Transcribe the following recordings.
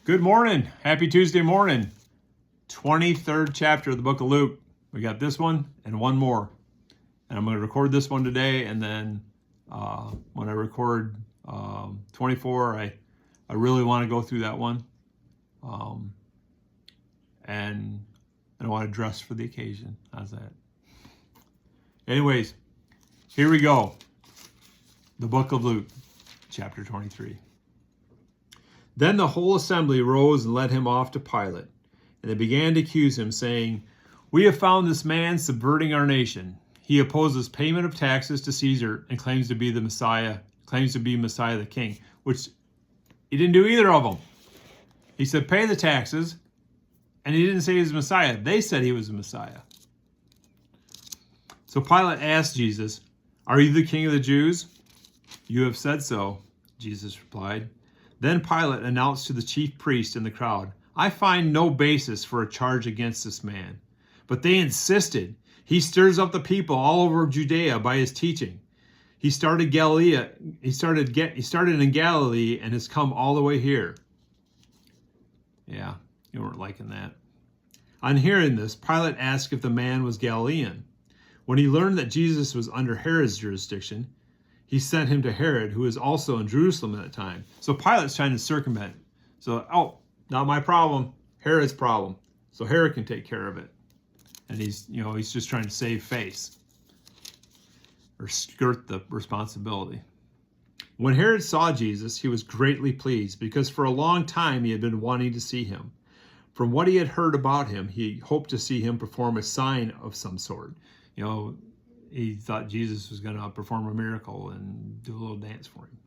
Good morning. Happy Tuesday morning. 23rd chapter of the book of Luke. We got this one and one more. And I'm going to record this one today. And then when I record 24, I really want to go through that one. And I want to dress for the occasion. How's that? Anyways, here we go. The book of Luke, chapter 23. Then the whole assembly rose and led him off to Pilate. And they began to accuse him, saying, "We have found this man subverting our nation. He opposes payment of taxes to Caesar and claims to be Messiah the king," which he didn't do either of them. He said, pay the taxes, and he didn't say he was Messiah. They said he was the Messiah. So Pilate asked Jesus, "Are you the king of the Jews?" "You have said so," Jesus replied. Then Pilate announced to the chief priest and the crowd, "I find no basis for a charge against this man." But they insisted. "He stirs up the people all over Judea by his teaching. He started in Galilee and has come all the way here." Yeah, you weren't liking that. On hearing this, Pilate asked if the man was Galilean. When he learned that Jesus was under Herod's jurisdiction, he sent him to Herod, who was also in Jerusalem at the time. So Pilate's trying to circumvent. So, not my problem, Herod's problem. So Herod can take care of it. And he's just trying to save face or skirt the responsibility. When Herod saw Jesus, he was greatly pleased because for a long time he had been wanting to see him. From what he had heard about him, he hoped to see him perform a sign of some sort. He thought Jesus was going to perform a miracle and do a little dance for him.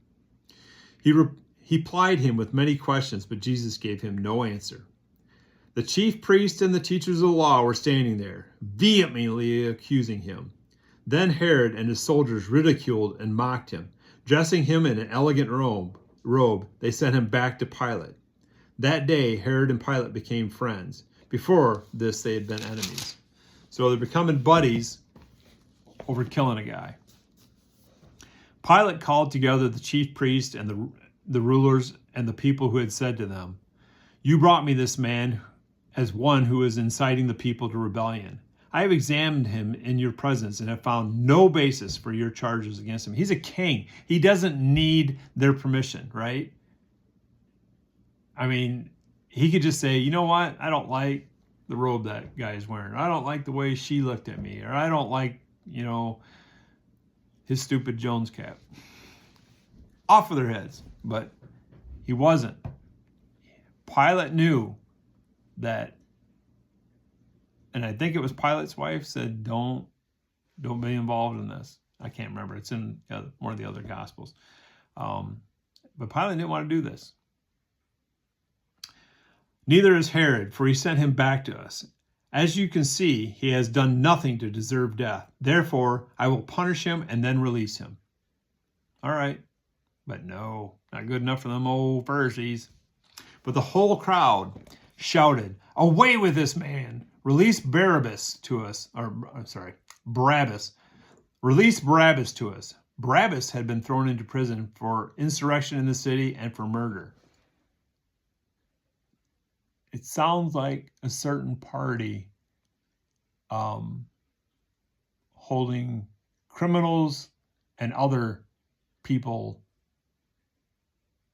He plied him with many questions, but Jesus gave him no answer. The chief priests and the teachers of the law were standing there, vehemently accusing him. Then Herod and his soldiers ridiculed and mocked him. Dressing him in an elegant robe, they sent him back to Pilate. That day, Herod and Pilate became friends. Before this, they had been enemies. So they're becoming buddies over killing a guy. Pilate called together the chief priests and the rulers and the people who had said to them, "You brought me this man as one who is inciting the people to rebellion. I have examined him in your presence and have found no basis for your charges against him." He's a king. He doesn't need their permission, right? I mean, he could just say, "You know what? I don't like the robe that guy is wearing. I don't like the way she looked at me. Or I don't like, his stupid Jones cap." Off of their heads. But he wasn't. Pilate knew that, and I think it was Pilate's wife said, don't be involved in this. I can't remember. It's in one of the other Gospels. But Pilate didn't want to do this. Neither is Herod, for he sent him back to us. As you can see, he has done nothing to deserve death. Therefore, I will punish him and then release him. All right. But no, not good enough for them old Pharisees. But the whole crowd shouted, "Away with this man! Release Barabbas to us." Barabbas. Release Barabbas to us. Barabbas had been thrown into prison for insurrection in the city and for murder. It sounds like a certain party holding criminals and other people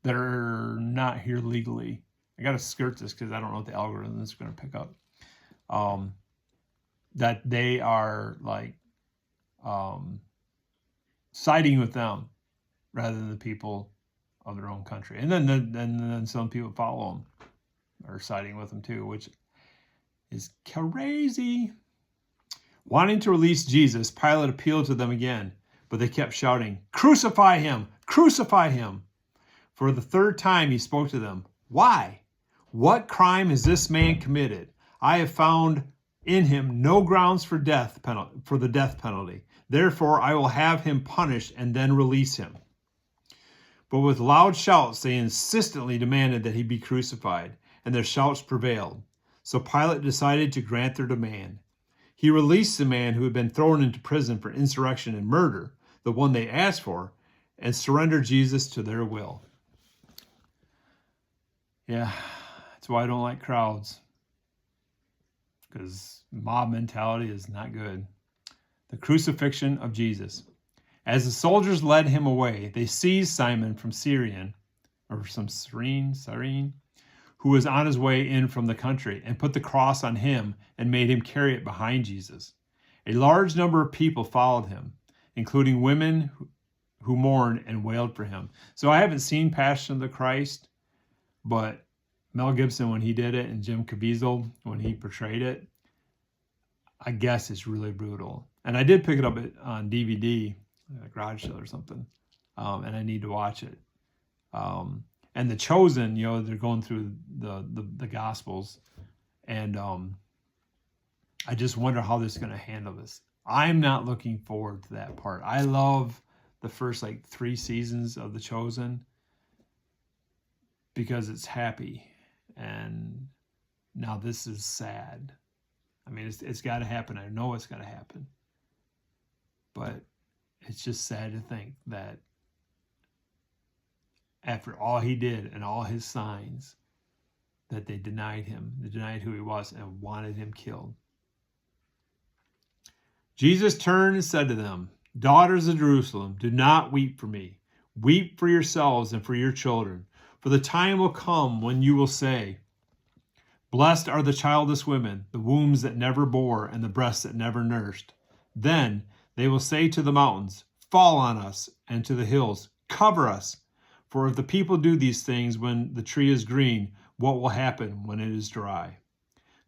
that are not here legally. I got to skirt this because I don't know what the algorithm is going to pick up. That they are siding with them rather than the people of their own country. And then some people follow them. Are siding with them too, which is crazy. Wanting to release Jesus, Pilate appealed to them again, but they kept shouting, "Crucify him! Crucify him!" For the third time he spoke to them. "Why? What crime has this man committed? I have found in him no grounds for the death penalty. Therefore I will have him punished and then release him." But with loud shouts they insistently demanded that he be crucified. And their shouts prevailed. So Pilate decided to grant their demand. He released the man who had been thrown into prison for insurrection and murder, the one they asked for, and surrendered Jesus to their will. Yeah, That's why I don't like crowds, because mob mentality is not good. The crucifixion of Jesus. As the soldiers led him away, they seized Simon from Cyrene, who was on his way in from the country, and put the cross on him and made him carry it behind Jesus. A large number of people followed him, including women who mourned and wailed for him. So I haven't seen Passion of the Christ, but Mel Gibson, when he did it, and Jim Caviezel, when he portrayed it, I guess it's really brutal. And I did pick it up on DVD, a garage sale or something, and I need to watch it. And The Chosen, they're going through the Gospels, and I just wonder how they're going to handle this. I'm not looking forward to that part. I love the first 3 seasons of The Chosen because it's happy, and now this is sad. I mean, it's got to happen. I know it's got to happen, but it's just sad to think that after all he did and all his signs, that they denied him, they denied who he was, and wanted him killed. Jesus turned and said to them, "Daughters of Jerusalem, do not weep for me. Weep for yourselves and for your children. For the time will come when you will say, 'Blessed are the childless women, the wombs that never bore, and the breasts that never nursed.' Then they will say to the mountains, 'Fall on us,' and to the hills, 'Cover us.' For if the people do these things when the tree is green, what will happen when it is dry?"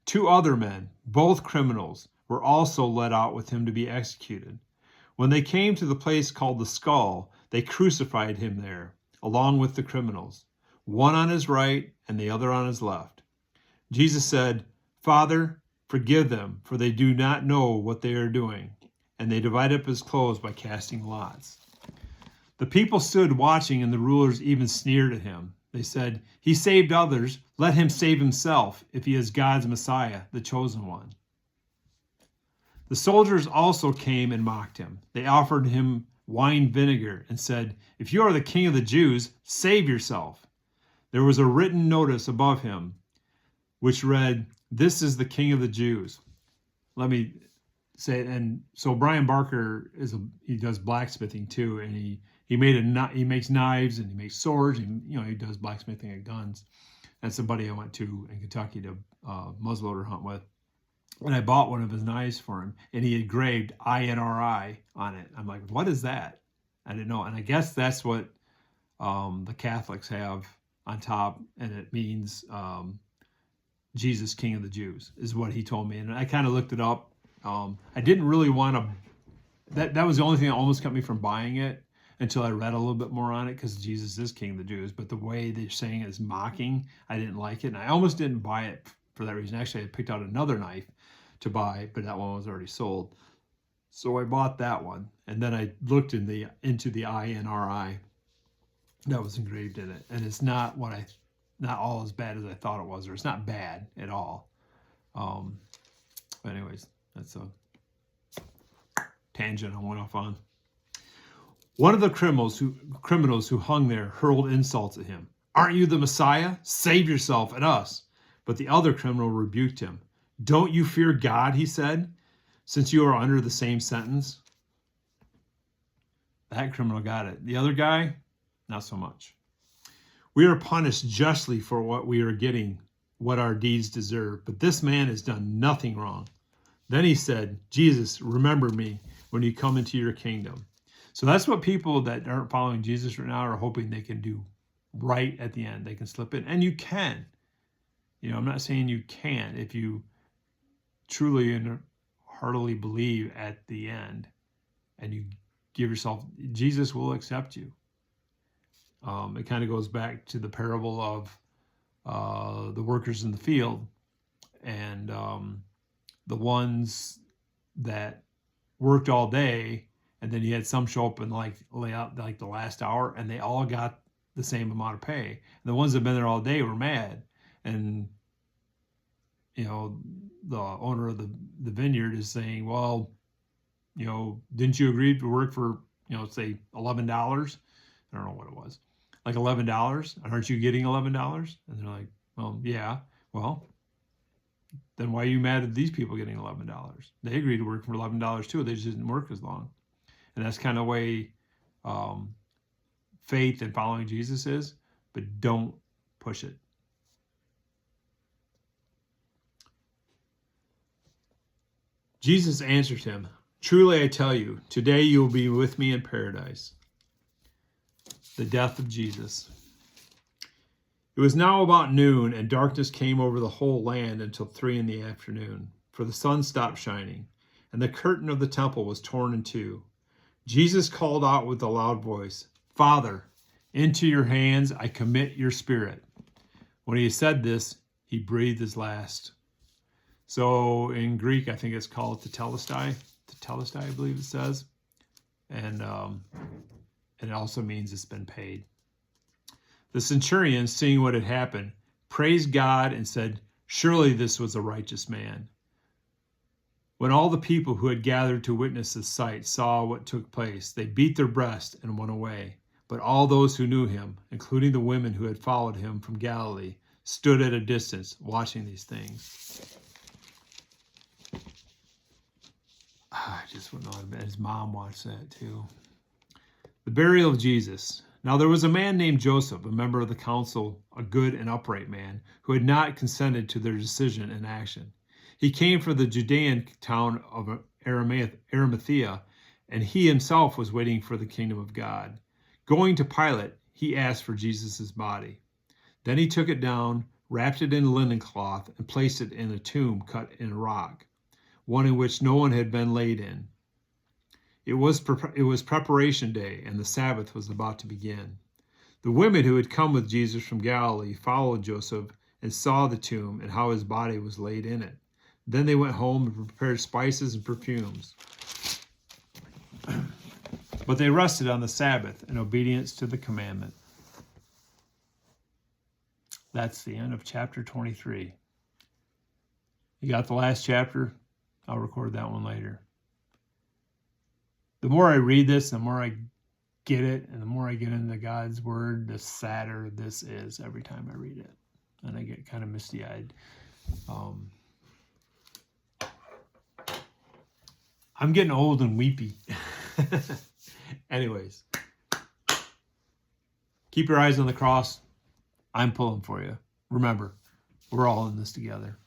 2 other men, both criminals, were also led out with him to be executed. When they came to the place called the Skull, they crucified him there, along with the criminals, one on his right and the other on his left. Jesus said, "Father, forgive them, for they do not know what they are doing." And they divided up his clothes by casting lots. The people stood watching, and the rulers even sneered at him. They said, "He saved others. Let him save himself, if he is God's Messiah, the chosen one." The soldiers also came and mocked him. They offered him wine vinegar and said, "If you are the king of the Jews, save yourself." There was a written notice above him, which read, "This is the King of the Jews." Let me say, and so Brian Barker he does blacksmithing too, and he makes knives and he makes swords, and he does blacksmithing and guns. That's somebody I went to in Kentucky to muzzleloader hunt with, and I bought one of his knives for him, and he had engraved INRI on it. I'm like, what is that? I didn't know, and I guess that's what the Catholics have on top, and it means Jesus, King of the Jews, is what he told me. And I kind of looked it up. I didn't really want to, that was the only thing that almost kept me from buying it until I read a little bit more on it, because Jesus is King of the Jews. But the way they're saying it is mocking, I didn't like it. And I almost didn't buy it for that reason. Actually, I picked out another knife to buy, but that one was already sold. So I bought that one. And then I looked into the INRI that was engraved in it. And it's not all as bad as I thought it was, or it's not bad at all. But anyways, that's a tangent I went off on. One of the criminals who hung there hurled insults at him. "Aren't you the Messiah? Save yourself and us." But the other criminal rebuked him. "Don't you fear God," he said, "since you are under the same sentence?" That criminal got it. The other guy, not so much. "We are punished justly for what we are getting, what our deeds deserve. But this man has done nothing wrong." Then he said, "Jesus, remember me when you come into your kingdom." So that's what people that aren't following Jesus right now are hoping they can do right at the end. They can slip in. And you can. I'm not saying you can't. If you truly and heartily believe at the end and you give yourself, Jesus will accept you. It kind of goes back to the parable of the workers in the field, and the ones that worked all day, and then you had some show up and lay out the last hour, and they all got the same amount of pay. And the ones that have been there all day were mad, and the owner of the vineyard is saying, "Well, didn't you agree to work for say $11? I don't know what it was, like $11, and aren't you getting $11? And they're like, Yeah. Well, then why are you mad at these people getting $11? They agreed to work for $11 too. They just didn't work as long. And that's kind of the way faith and following Jesus is, but don't push it. Jesus answered him, "Truly I tell you, today you will be with me in paradise." The death of Jesus. It was now about noon, and darkness came over the whole land until 3 p.m, for the sun stopped shining, and the curtain of the temple was torn in two. Jesus called out with a loud voice, "Father, into your hands I commit your spirit." When he said this, he breathed his last. So in Greek, I think it's called tetelestai. Tetelestai, I believe it says. And it also means it's been paid. The centurion, seeing what had happened, praised God and said, "Surely this was a righteous man." When all the people who had gathered to witness the sight saw what took place, they beat their breasts and went away. But all those who knew him, including the women who had followed him from Galilee, stood at a distance watching these things. I just wouldn't know. His mom watched that too. The burial of Jesus. Now there was a man named Joseph, a member of the council, a good and upright man, who had not consented to their decision and action. He came from the Judean town of Arimathea, and he himself was waiting for the kingdom of God. Going to Pilate, he asked for Jesus' body. Then he took it down, wrapped it in linen cloth, and placed it in a tomb cut in a rock, one in which no one had been laid in. It was preparation day, and the Sabbath was about to begin. The women who had come with Jesus from Galilee followed Joseph and saw the tomb and how his body was laid in it. Then they went home and prepared spices and perfumes. But they rested on the Sabbath in obedience to the commandment. That's the end of chapter 23. You got the last chapter? I'll record that one later. The more I read this, the more I get it, and the more I get into God's word, the sadder this is every time I read it. And I get kind of misty-eyed. I'm getting old and weepy. Anyways, keep your eyes on the cross. I'm pulling for you. Remember, we're all in this together.